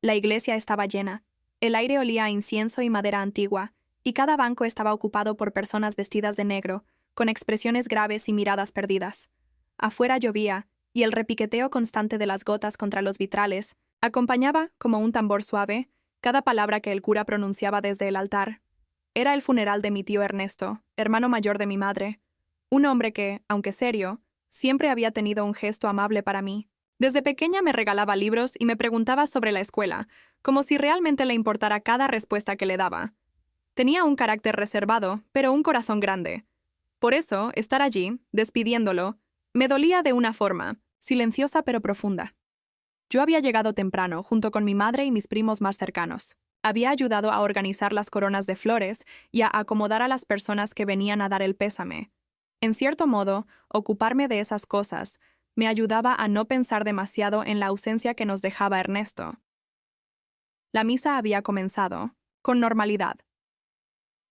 La iglesia estaba llena. El aire olía a incienso y madera antigua, y cada banco estaba ocupado por personas vestidas de negro, con expresiones graves y miradas perdidas. Afuera llovía, y el repiqueteo constante de las gotas contra los vitrales acompañaba, como un tambor suave, cada palabra que el cura pronunciaba desde el altar. Era el funeral de mi tío Ernesto, hermano mayor de mi madre, un hombre que, aunque serio, siempre había tenido un gesto amable para mí. Desde pequeña me regalaba libros y me preguntaba sobre la escuela, como si realmente le importara cada respuesta que le daba. Tenía un carácter reservado, pero un corazón grande. Por eso, estar allí, despidiéndolo, me dolía de una forma, silenciosa pero profunda. Yo había llegado temprano, junto con mi madre y mis primos más cercanos. Había ayudado a organizar las coronas de flores y a acomodar a las personas que venían a dar el pésame. En cierto modo, ocuparme de esas cosas me ayudaba a no pensar demasiado en la ausencia que nos dejaba Ernesto. La misa había comenzado, con normalidad.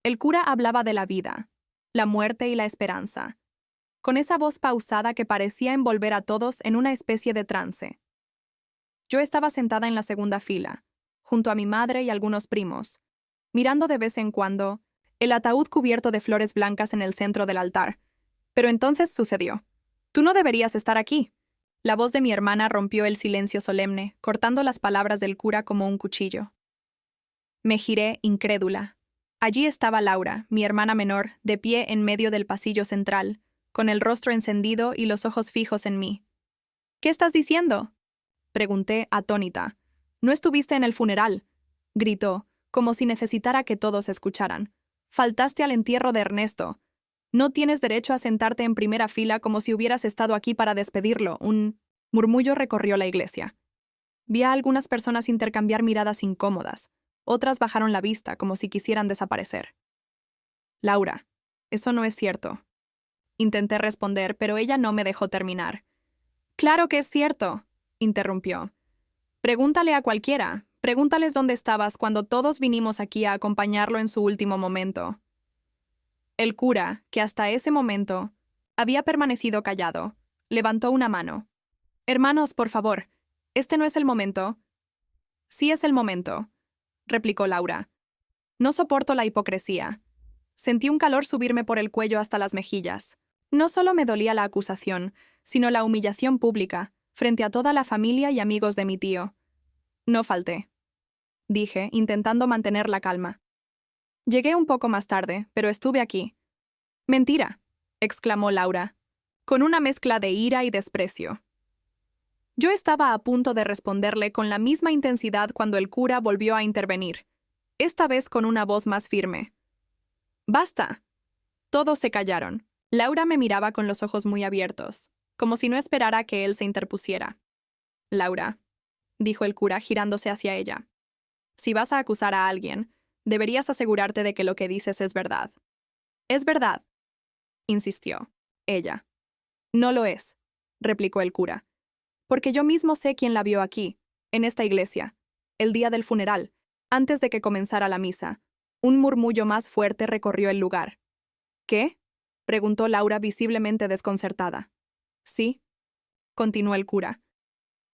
El cura hablaba de la vida, la muerte y la esperanza, con esa voz pausada que parecía envolver a todos en una especie de trance. Yo estaba sentada en la segunda fila, junto a mi madre y algunos primos, mirando de vez en cuando el ataúd cubierto de flores blancas en el centro del altar. Pero entonces sucedió. «Tú no deberías estar aquí». La voz de mi hermana rompió el silencio solemne, cortando las palabras del cura como un cuchillo. Me giré, incrédula. Allí estaba Laura, mi hermana menor, de pie en medio del pasillo central, con el rostro encendido y los ojos fijos en mí. «¿Qué estás diciendo?», pregunté, atónita. «No estuviste en el funeral», gritó, como si necesitara que todos escucharan. «Faltaste al entierro de Ernesto. No tienes derecho a sentarte en primera fila como si hubieras estado aquí para despedirlo». Un murmullo recorrió la iglesia. Vi a algunas personas intercambiar miradas incómodas. Otras bajaron la vista como si quisieran desaparecer. «Laura, eso no es cierto». Intenté responder, pero ella no me dejó terminar. «Claro que es cierto», interrumpió. «Pregúntale a cualquiera. Pregúntales dónde estabas cuando todos vinimos aquí a acompañarlo en su último momento». El cura, que hasta ese momento había permanecido callado, levantó una mano. «Hermanos, por favor, este no es el momento». «Sí es el momento», replicó Laura. «No soporto la hipocresía». Sentí un calor subirme por el cuello hasta las mejillas. No solo me dolía la acusación, sino la humillación pública, frente a toda la familia y amigos de mi tío. «No falté», dije, intentando mantener la calma. «Llegué un poco más tarde, pero estuve aquí». «Mentira», exclamó Laura, con una mezcla de ira y desprecio. Yo estaba a punto de responderle con la misma intensidad cuando el cura volvió a intervenir, esta vez con una voz más firme. «¡Basta!». Todos se callaron. Laura me miraba con los ojos muy abiertos, como si no esperara que él se interpusiera. «Laura», dijo el cura girándose hacia ella, «si vas a acusar a alguien, deberías asegurarte de que lo que dices es verdad». «Es verdad», insistió ella. «No lo es», replicó el cura, «porque yo mismo sé quién la vio aquí, en esta iglesia, el día del funeral, antes de que comenzara la misa». Un murmullo más fuerte recorrió el lugar. «¿Qué?», preguntó Laura visiblemente desconcertada. «Sí», continuó el cura.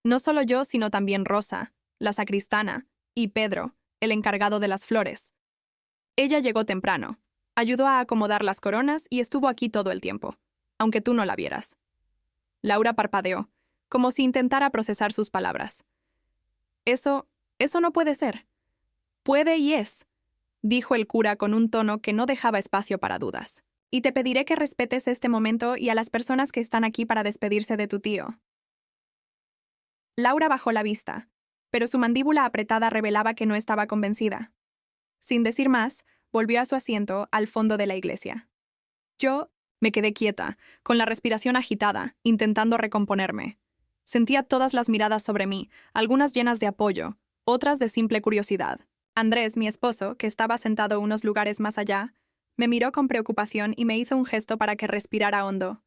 «No solo yo, sino también Rosa, la sacristana, y Pedro, el encargado de las flores. Ella llegó temprano, ayudó a acomodar las coronas y estuvo aquí todo el tiempo, aunque tú no la vieras». Laura parpadeó, como si intentara procesar sus palabras. Eso no puede ser». «Puede y es», dijo el cura con un tono que no dejaba espacio para dudas. «Y te pediré que respetes este momento y a las personas que están aquí para despedirse de tu tío». Laura bajó la vista, pero su mandíbula apretada revelaba que no estaba convencida. Sin decir más, volvió a su asiento al fondo de la iglesia. Yo me quedé quieta, con la respiración agitada, intentando recomponerme. Sentía todas las miradas sobre mí, algunas llenas de apoyo, otras de simple curiosidad. Andrés, mi esposo, que estaba sentado unos lugares más allá, me miró con preocupación y me hizo un gesto para que respirara hondo.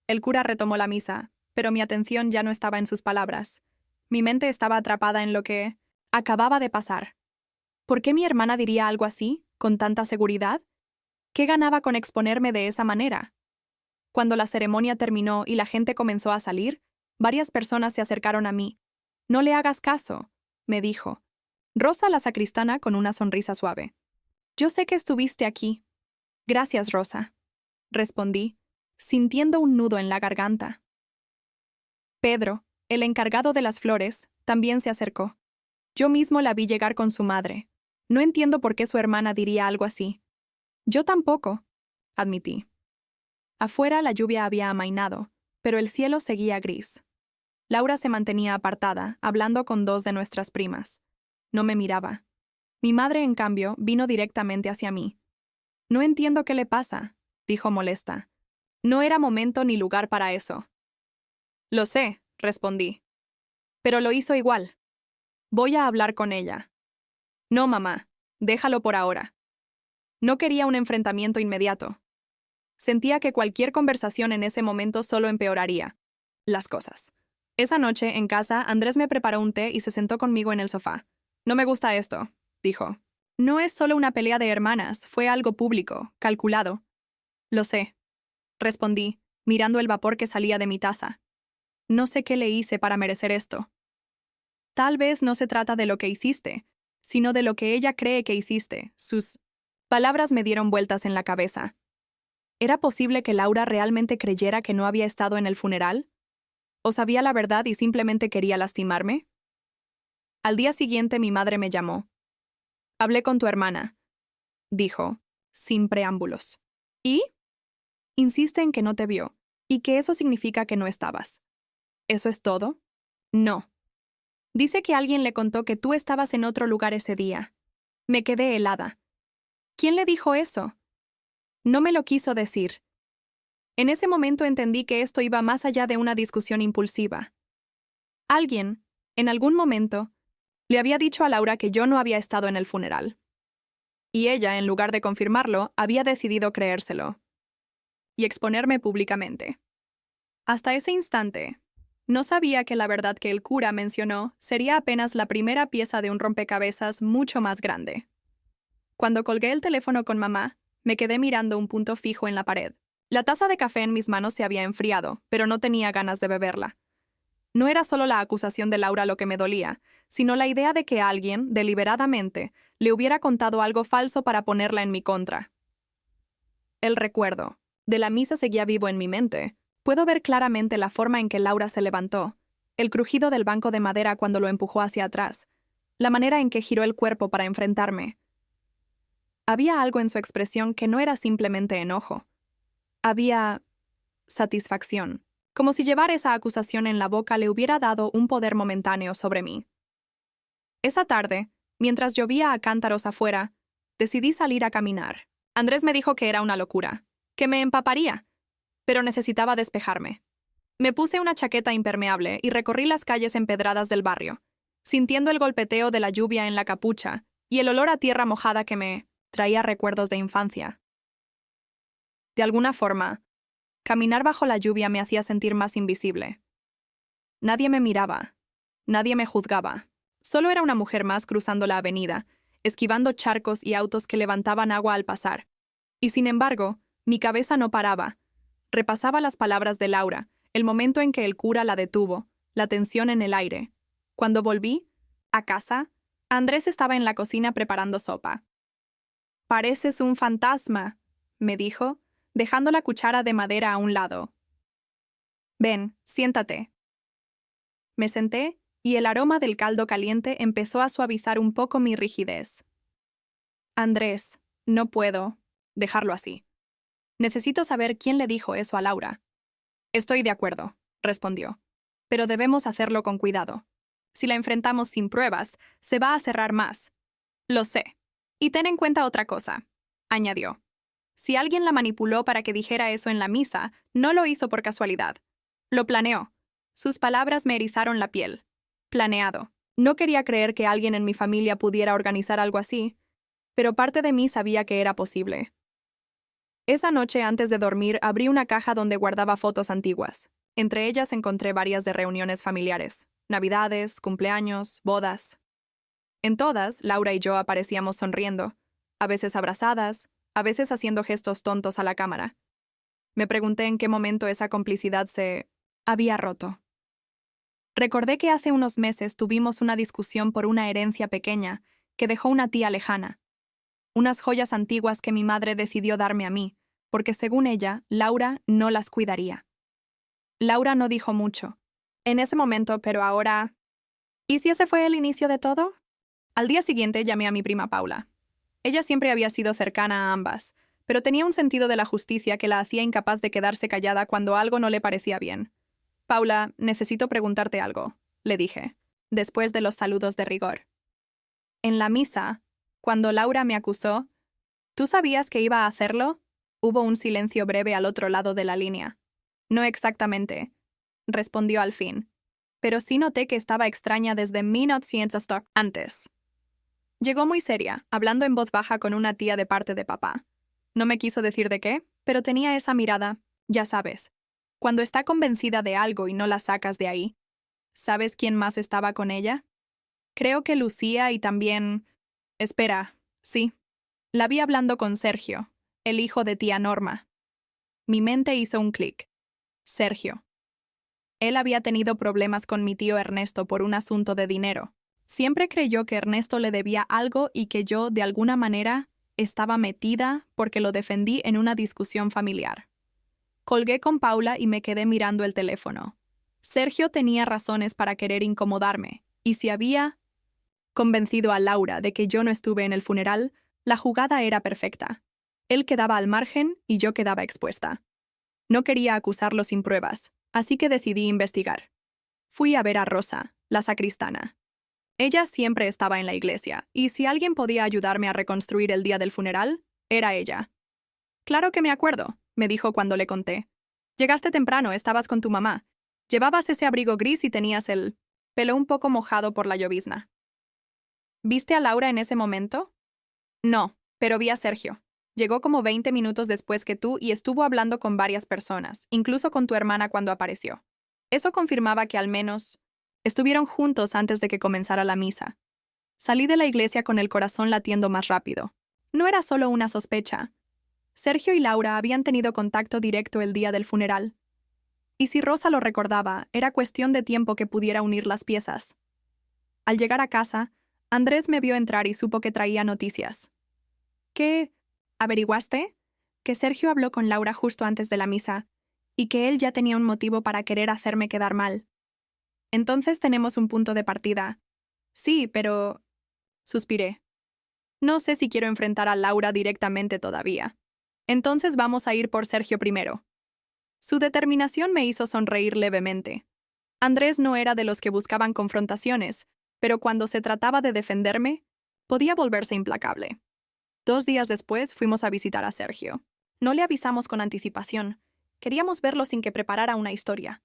El cura retomó la misa, pero mi atención ya no estaba en sus palabras. Mi mente estaba atrapada en lo que acababa de pasar. ¿Por qué mi hermana diría algo así, con tanta seguridad? ¿Qué ganaba con exponerme de esa manera? Cuando la ceremonia terminó y la gente comenzó a salir, varias personas se acercaron a mí. «No le hagas caso», me dijo. Rosa la sacristana con una sonrisa suave. Yo sé que estuviste aquí. Gracias, Rosa, respondí, sintiendo un nudo en la garganta. Pedro, el encargado de las flores, también se acercó. Yo mismo la vi llegar con su madre. No entiendo por qué su hermana diría algo así. Yo tampoco, admití. Afuera la lluvia había amainado, pero el cielo seguía gris. Laura se mantenía apartada, hablando con dos de nuestras primas. No me miraba. Mi madre, en cambio, vino directamente hacia mí. No entiendo qué le pasa, dijo molesta. No era momento ni lugar para eso. Lo sé, respondí. Pero lo hizo igual. Voy a hablar con ella. No, mamá, déjalo por ahora. No quería un enfrentamiento inmediato. Sentía que cualquier conversación en ese momento solo empeoraría las cosas. Esa noche, en casa, Andrés me preparó un té y se sentó conmigo en el sofá. No me gusta esto, dijo. No es solo una pelea de hermanas, fue algo público, calculado. Lo sé, respondí, mirando el vapor que salía de mi taza. No sé qué le hice para merecer esto. Tal vez no se trata de lo que hiciste, sino de lo que ella cree que hiciste. Sus palabras me dieron vueltas en la cabeza. ¿Era posible que Laura realmente creyera que no había estado en el funeral? ¿O sabía la verdad y simplemente quería lastimarme? Al día siguiente mi madre me llamó. Hablé con tu hermana, dijo, sin preámbulos. ¿Y? Insiste en que no te vio, y que eso significa que no estabas. ¿Eso es todo? No. Dice que alguien le contó que tú estabas en otro lugar ese día. Me quedé helada. ¿Quién le dijo eso? No me lo quiso decir. En ese momento entendí que esto iba más allá de una discusión impulsiva. Alguien, en algún momento, le había dicho a Laura que yo no había estado en el funeral. Y ella, en lugar de confirmarlo, había decidido creérselo y exponerme públicamente. Hasta ese instante, no sabía que la verdad que el cura mencionó sería apenas la primera pieza de un rompecabezas mucho más grande. Cuando colgué el teléfono con mamá, me quedé mirando un punto fijo en la pared. La taza de café en mis manos se había enfriado, pero no tenía ganas de beberla. No era solo la acusación de Laura lo que me dolía, sino la idea de que alguien, deliberadamente, le hubiera contado algo falso para ponerla en mi contra. El recuerdo de la misa seguía vivo en mi mente. Puedo ver claramente la forma en que Laura se levantó, el crujido del banco de madera cuando lo empujó hacia atrás, la manera en que giró el cuerpo para enfrentarme. Había algo en su expresión que no era simplemente enojo. Había satisfacción, como si llevar esa acusación en la boca le hubiera dado un poder momentáneo sobre mí. Esa tarde, mientras llovía a cántaros afuera, decidí salir a caminar. Andrés me dijo que era una locura, que me empaparía, pero necesitaba despejarme. Me puse una chaqueta impermeable y recorrí las calles empedradas del barrio, sintiendo el golpeteo de la lluvia en la capucha y el olor a tierra mojada que me traía recuerdos de infancia. De alguna forma, caminar bajo la lluvia me hacía sentir más invisible. Nadie me miraba, nadie me juzgaba. Solo era una mujer más cruzando la avenida, esquivando charcos y autos que levantaban agua al pasar. Y sin embargo, mi cabeza no paraba. Repasaba las palabras de Laura, el momento en que el cura la detuvo, la tensión en el aire. Cuando volví, a casa, Andrés estaba en la cocina preparando sopa. «Pareces un fantasma», me dijo, dejando la cuchara de madera a un lado. «Ven, siéntate». Me senté y el aroma del caldo caliente empezó a suavizar un poco mi rigidez. «Andrés, no puedo dejarlo así. Necesito saber quién le dijo eso a Laura». «Estoy de acuerdo», respondió. «Pero debemos hacerlo con cuidado. Si la enfrentamos sin pruebas, se va a cerrar más». «Lo sé. Y ten en cuenta otra cosa», añadió. «Si alguien la manipuló para que dijera eso en la misa, no lo hizo por casualidad. Lo planeó». Sus palabras me erizaron la piel. Planeado. No quería creer que alguien en mi familia pudiera organizar algo así, pero parte de mí sabía que era posible. Esa noche, antes de dormir, abrí una caja donde guardaba fotos antiguas. Entre ellas encontré varias de reuniones familiares, navidades, cumpleaños, bodas. En todas, Laura y yo aparecíamos sonriendo, a veces abrazadas, a veces haciendo gestos tontos a la cámara. Me pregunté en qué momento esa complicidad se había roto. Recordé que hace unos meses tuvimos una discusión por una herencia pequeña que dejó una tía lejana. Unas joyas antiguas que mi madre decidió darme a mí, porque según ella, Laura no las cuidaría. Laura no dijo mucho. En ese momento, pero ahora... ¿Y si ese fue el inicio de todo? Al día siguiente llamé a mi prima Paula. Ella siempre había sido cercana a ambas, pero tenía un sentido de la justicia que la hacía incapaz de quedarse callada cuando algo no le parecía bien. Paula, necesito preguntarte algo, le dije, después de los saludos de rigor. En la misa, cuando Laura me acusó, ¿tú sabías que iba a hacerlo? Hubo un silencio breve al otro lado de la línea. No exactamente, respondió al fin, pero sí noté que estaba extraña desde 1900 antes. Llegó muy seria, hablando en voz baja con una tía de parte de papá. No me quiso decir de qué, pero tenía esa mirada, ya sabes, cuando está convencida de algo y no la sacas de ahí. ¿Sabes quién más estaba con ella? Creo que Lucía y también... Espera, sí. La vi hablando con Sergio, el hijo de tía Norma. Mi mente hizo un clic. Sergio. Él había tenido problemas con mi tío Ernesto por un asunto de dinero. Siempre creyó que Ernesto le debía algo y que yo, de alguna manera, estaba metida porque lo defendí en una discusión familiar. Colgué con Paula y me quedé mirando el teléfono. Sergio tenía razones para querer incomodarme, y si había convencido a Laura de que yo no estuve en el funeral, la jugada era perfecta. Él quedaba al margen y yo quedaba expuesta. No quería acusarlo sin pruebas, así que decidí investigar. Fui a ver a Rosa, la sacristana. Ella siempre estaba en la iglesia, y si alguien podía ayudarme a reconstruir el día del funeral, era ella. Claro que me acuerdo, me dijo cuando le conté. Llegaste temprano, estabas con tu mamá. Llevabas ese abrigo gris y tenías el pelo un poco mojado por la llovizna. ¿Viste a Laura en ese momento? No, pero vi a Sergio. Llegó como 20 minutos después que tú y estuvo hablando con varias personas, incluso con tu hermana cuando apareció. Eso confirmaba que al menos estuvieron juntos antes de que comenzara la misa. Salí de la iglesia con el corazón latiendo más rápido. No era solo una sospecha. Sergio y Laura habían tenido contacto directo el día del funeral. Y si Rosa lo recordaba, era cuestión de tiempo que pudiera unir las piezas. Al llegar a casa, Andrés me vio entrar y supo que traía noticias. ¿Qué? ¿Averiguaste? Que Sergio habló con Laura justo antes de la misa, y que él ya tenía un motivo para querer hacerme quedar mal. Entonces tenemos un punto de partida. Sí, pero... Suspiré. No sé si quiero enfrentar a Laura directamente todavía. Entonces vamos a ir por Sergio primero. Su determinación me hizo sonreír levemente. Andrés no era de los que buscaban confrontaciones, pero cuando se trataba de defenderme, podía volverse implacable. 2 días después fuimos a visitar a Sergio. No le avisamos con anticipación. Queríamos verlo sin que preparara una historia.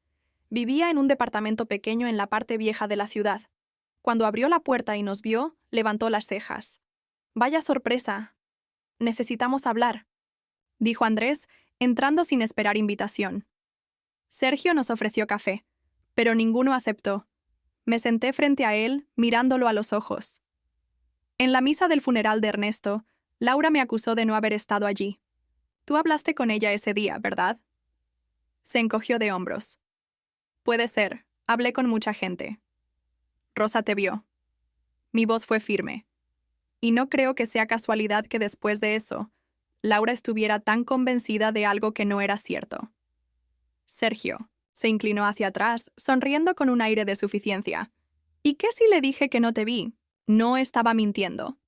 Vivía en un departamento pequeño en la parte vieja de la ciudad. Cuando abrió la puerta y nos vio, levantó las cejas. «Vaya sorpresa. Necesitamos hablar», dijo Andrés, entrando sin esperar invitación. Sergio nos ofreció café, pero ninguno aceptó. Me senté frente a él, mirándolo a los ojos. En la misa del funeral de Ernesto, Laura me acusó de no haber estado allí. Tú hablaste con ella ese día, ¿verdad? Se encogió de hombros. Puede ser, hablé con mucha gente. Rosa te vio. Mi voz fue firme. Y no creo que sea casualidad que después de eso, Laura estuviera tan convencida de algo que no era cierto. Sergio se inclinó hacia atrás, sonriendo con un aire de suficiencia. ¿Y qué si le dije que no te vi? No estaba mintiendo.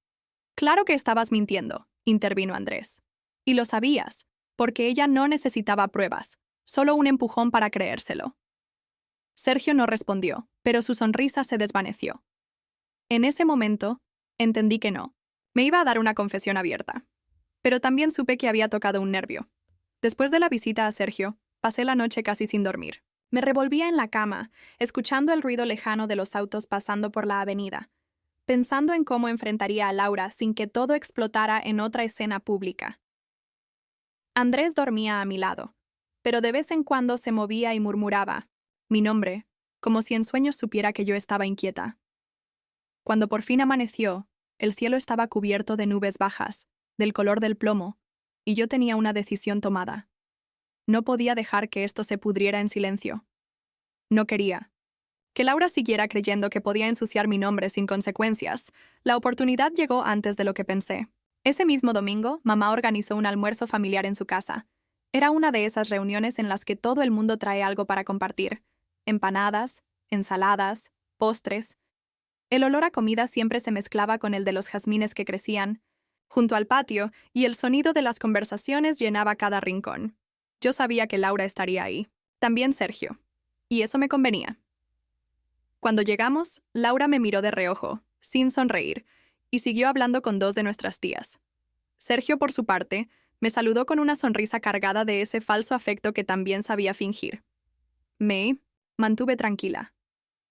Claro que estabas mintiendo, intervino Andrés. Y lo sabías, porque ella no necesitaba pruebas, solo un empujón para creérselo. Sergio no respondió, pero su sonrisa se desvaneció. En ese momento, entendí que no. Me iba a dar una confesión abierta. Pero también supe que había tocado un nervio. Después de la visita a Sergio, pasé la noche casi sin dormir. Me revolvía en la cama, escuchando el ruido lejano de los autos pasando por la avenida, pensando en cómo enfrentaría a Laura sin que todo explotara en otra escena pública. Andrés dormía a mi lado, pero de vez en cuando se movía y murmuraba mi nombre, como si en sueños supiera que yo estaba inquieta. Cuando por fin amaneció, el cielo estaba cubierto de nubes bajas, del color del plomo, y yo tenía una decisión tomada. No podía dejar que esto se pudriera en silencio. No quería. Que Laura siguiera creyendo que podía ensuciar mi nombre sin consecuencias. La oportunidad llegó antes de lo que pensé. Ese mismo domingo, mamá organizó un almuerzo familiar en su casa. Era una de esas reuniones en las que todo el mundo trae algo para compartir. Empanadas, ensaladas, postres. El olor a comida siempre se mezclaba con el de los jazmines que crecían junto al patio, y el sonido de las conversaciones llenaba cada rincón. Yo sabía que Laura estaría ahí. También Sergio. Y eso me convenía. Cuando llegamos, Laura me miró de reojo, sin sonreír, y siguió hablando con dos de nuestras tías. Sergio, por su parte, me saludó con una sonrisa cargada de ese falso afecto que también sabía fingir. Me mantuve tranquila.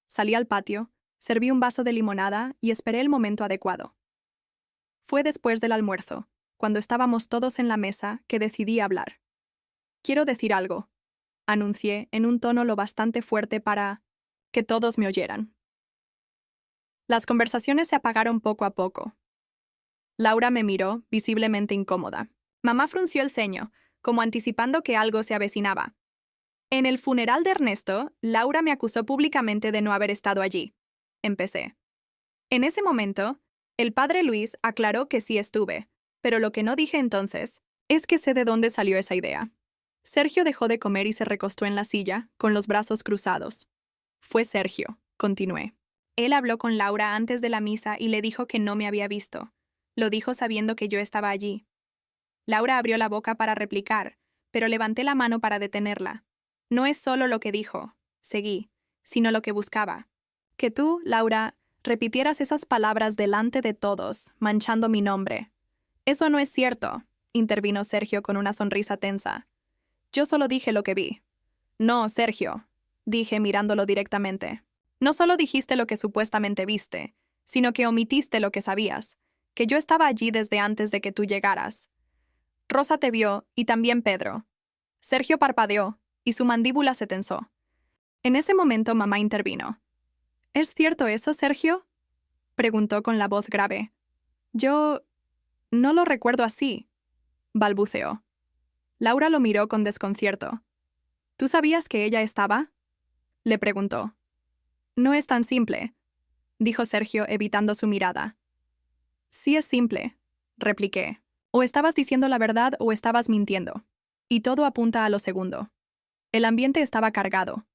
Salí al patio, serví un vaso de limonada y esperé el momento adecuado. Fue después del almuerzo, cuando estábamos todos en la mesa, que decidí hablar. «Quiero decir algo», anuncié en un tono lo bastante fuerte para que todos me oyeran. Las conversaciones se apagaron poco a poco. Laura me miró, visiblemente incómoda. Mamá frunció el ceño, como anticipando que algo se avecinaba. En el funeral de Ernesto, Laura me acusó públicamente de no haber estado allí. Empecé. En ese momento, el padre Luis aclaró que sí estuve, pero lo que no dije entonces es que sé de dónde salió esa idea. Sergio dejó de comer y se recostó en la silla, con los brazos cruzados. Fue Sergio, continué. Él habló con Laura antes de la misa y le dijo que no me había visto. Lo dijo sabiendo que yo estaba allí. Laura abrió la boca para replicar, pero levanté la mano para detenerla. No es solo lo que dijo, seguí, sino lo que buscaba. Que tú, Laura, repitieras esas palabras delante de todos, manchando mi nombre. Eso no es cierto, intervino Sergio con una sonrisa tensa. Yo solo dije lo que vi. No, Sergio, dije mirándolo directamente. No solo dijiste lo que supuestamente viste, sino que omitiste lo que sabías, que yo estaba allí desde antes de que tú llegaras. Rosa te vio, y también Pedro. Sergio parpadeó, y su mandíbula se tensó. En ese momento mamá intervino. ¿Es cierto eso, Sergio?, preguntó con la voz grave. Yo no lo recuerdo así, balbuceó. Laura lo miró con desconcierto. ¿Tú sabías que ella estaba?, le preguntó. No es tan simple, dijo Sergio evitando su mirada. Sí es simple, repliqué. O estabas diciendo la verdad o estabas mintiendo. Y todo apunta a lo segundo. El ambiente estaba cargado.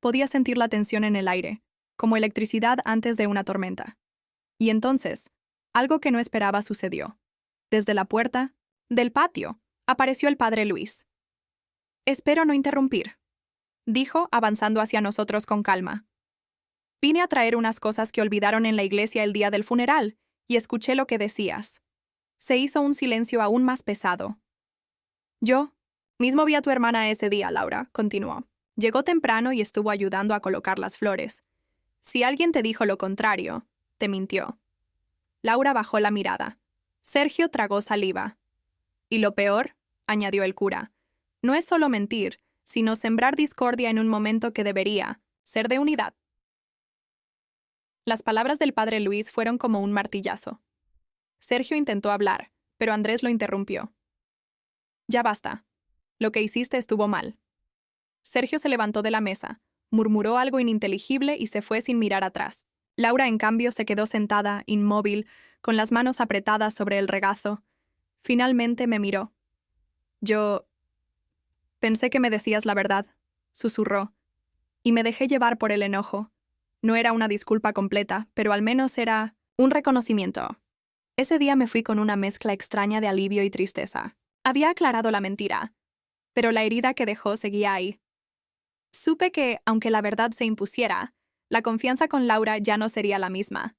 Podía sentir la tensión en el aire, como electricidad antes de una tormenta. Y entonces, algo que no esperaba sucedió. Desde la puerta, del patio, apareció el padre Luis. «Espero no interrumpir», dijo, avanzando hacia nosotros con calma. «Vine a traer unas cosas que olvidaron en la iglesia el día del funeral, y escuché lo que decías». Se hizo un silencio aún más pesado. «Yo mismo vi a tu hermana ese día, Laura», continuó. «Llegó temprano y estuvo ayudando a colocar las flores. Si alguien te dijo lo contrario, te mintió». Laura bajó la mirada. Sergio tragó saliva. «Y lo peor», añadió el cura, «no es solo mentir, sino sembrar discordia en un momento que debería ser de unidad». Las palabras del padre Luis fueron como un martillazo. Sergio intentó hablar, pero Andrés lo interrumpió. «Ya basta. Lo que hiciste estuvo mal». Sergio se levantó de la mesa, murmuró algo ininteligible y se fue sin mirar atrás. Laura, en cambio, se quedó sentada, inmóvil, con las manos apretadas sobre el regazo. Finalmente me miró. «Yo pensé que me decías la verdad», susurró, y me dejé llevar por el enojo. No era una disculpa completa, pero al menos era un reconocimiento. Ese día me fui con una mezcla extraña de alivio y tristeza. Había aclarado la mentira, pero la herida que dejó seguía ahí. Supe que, aunque la verdad se impusiera, la confianza con Laura ya no sería la misma.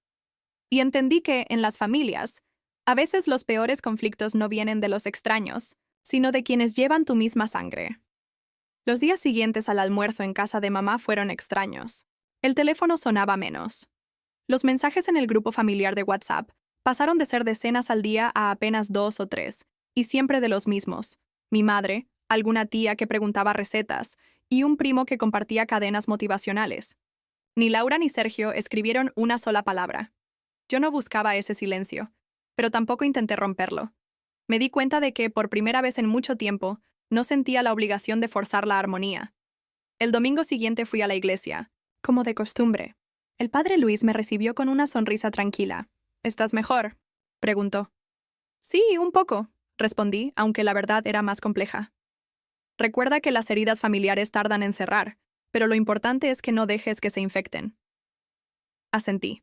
Y entendí que, en las familias, a veces los peores conflictos no vienen de los extraños, sino de quienes llevan tu misma sangre. Los días siguientes al almuerzo en casa de mamá fueron extraños. El teléfono sonaba menos. Los mensajes en el grupo familiar de WhatsApp pasaron de ser decenas al día a apenas 2 o 3, y siempre de los mismos. Mi madre, alguna tía que preguntaba recetas, y un primo que compartía cadenas motivacionales. Ni Laura ni Sergio escribieron una sola palabra. Yo no buscaba ese silencio, pero tampoco intenté romperlo. Me di cuenta de que, por primera vez en mucho tiempo, no sentía la obligación de forzar la armonía. El domingo siguiente fui a la iglesia, Como de costumbre. El padre Luis me recibió con una sonrisa tranquila. ¿Estás mejor?, preguntó. Sí, un poco, respondí, aunque la verdad era más compleja. Recuerda que las heridas familiares tardan en cerrar, pero lo importante es que no dejes que se infecten. Asentí.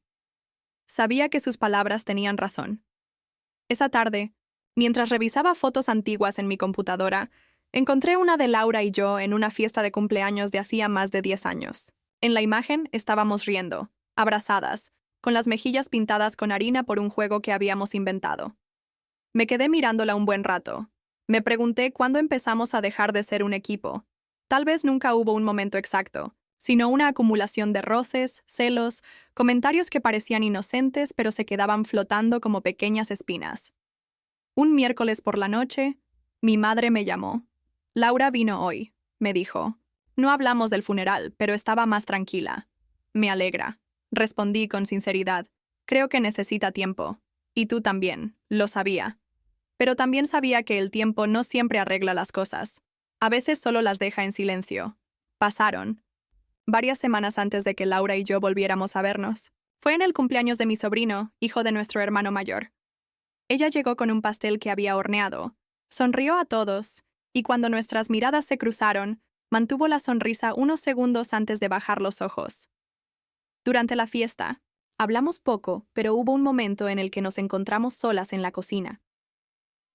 Sabía que sus palabras tenían razón. Esa tarde, mientras revisaba fotos antiguas en mi computadora, encontré una de Laura y yo en una fiesta de cumpleaños de hacía más de 10 años. En la imagen estábamos riendo, abrazadas, con las mejillas pintadas con harina por un juego que habíamos inventado. Me quedé mirándola un buen rato. Me pregunté cuándo empezamos a dejar de ser un equipo. Tal vez nunca hubo un momento exacto, sino una acumulación de roces, celos, comentarios que parecían inocentes pero se quedaban flotando como pequeñas espinas. Un miércoles por la noche, mi madre me llamó. Laura vino hoy, me dijo. No hablamos del funeral, pero estaba más tranquila. Me alegra, respondí con sinceridad. Creo que necesita tiempo. Y tú también, lo sabía. Pero también sabía que el tiempo no siempre arregla las cosas. A veces solo las deja en silencio. Pasaron varias semanas antes de que Laura y yo volviéramos a vernos. Fue en el cumpleaños de mi sobrino, hijo de nuestro hermano mayor. Ella llegó con un pastel que había horneado. Sonrió a todos, y cuando nuestras miradas se cruzaron, mantuvo la sonrisa unos segundos antes de bajar los ojos. Durante la fiesta, hablamos poco, pero hubo un momento en el que nos encontramos solas en la cocina.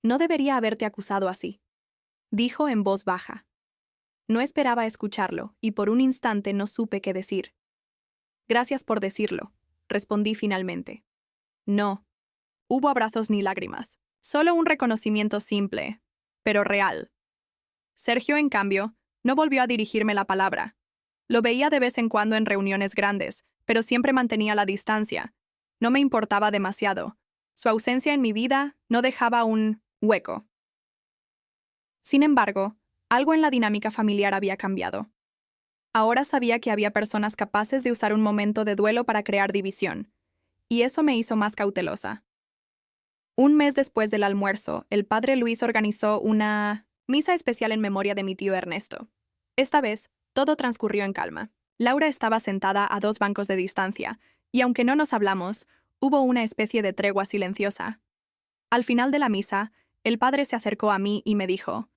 No debería haberte acusado así, dijo en voz baja. No esperaba escucharlo, y por un instante no supe qué decir. Gracias por decirlo, respondí finalmente. No. Hubo abrazos ni lágrimas, solo un reconocimiento simple, pero real. Sergio, en cambio, no volvió a dirigirme la palabra. Lo veía de vez en cuando en reuniones grandes, pero siempre mantenía la distancia. No me importaba demasiado. Su ausencia en mi vida no dejaba un hueco. Sin embargo, algo en la dinámica familiar había cambiado. Ahora sabía que había personas capaces de usar un momento de duelo para crear división, y eso me hizo más cautelosa. Un mes después del almuerzo, el padre Luis organizó una misa especial en memoria de mi tío Ernesto. Esta vez, todo transcurrió en calma. Laura estaba sentada a 2 bancos de distancia, y aunque no nos hablamos, hubo una especie de tregua silenciosa. Al final de la misa, el padre se acercó a mí y me dijo: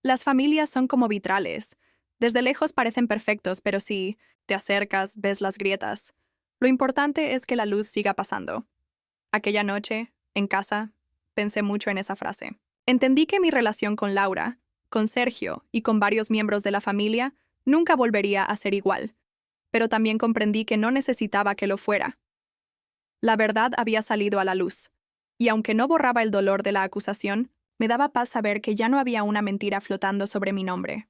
«Las familias son como vitrales. Desde lejos parecen perfectos, pero si te acercas, ves las grietas. Lo importante es que la luz siga pasando». Aquella noche, en casa, pensé mucho en esa frase. Entendí que mi relación con Laura, con Sergio y con varios miembros de la familia nunca volvería a ser igual, pero también comprendí que no necesitaba que lo fuera. La verdad había salido a la luz, y aunque no borraba el dolor de la acusación, me daba paz saber que ya no había una mentira flotando sobre mi nombre.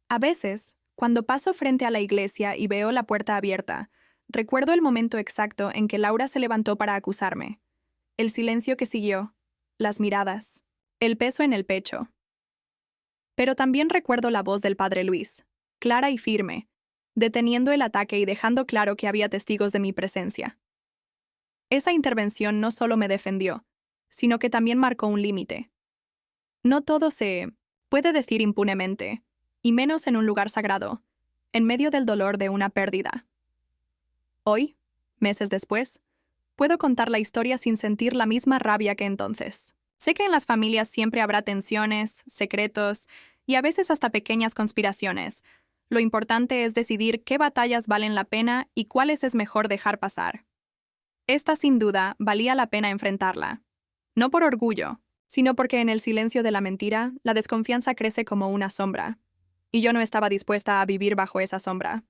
A veces, cuando paso frente a la iglesia y veo la puerta abierta, recuerdo el momento exacto en que Laura se levantó para acusarme. El silencio que siguió, las miradas, el peso en el pecho. Pero también recuerdo la voz del padre Luis, clara y firme, deteniendo el ataque y dejando claro que había testigos de mi presencia. Esa intervención no solo me defendió, sino que también marcó un límite. No todo se puede decir impunemente, y menos en un lugar sagrado, en medio del dolor de una pérdida. Hoy, meses después, puedo contar la historia sin sentir la misma rabia que entonces. Sé que en las familias siempre habrá tensiones, secretos y a veces hasta pequeñas conspiraciones. Lo importante es decidir qué batallas valen la pena y cuáles es mejor dejar pasar. Esta, sin duda, valía la pena enfrentarla. No por orgullo, sino porque en el silencio de la mentira, la desconfianza crece como una sombra. Y yo no estaba dispuesta a vivir bajo esa sombra.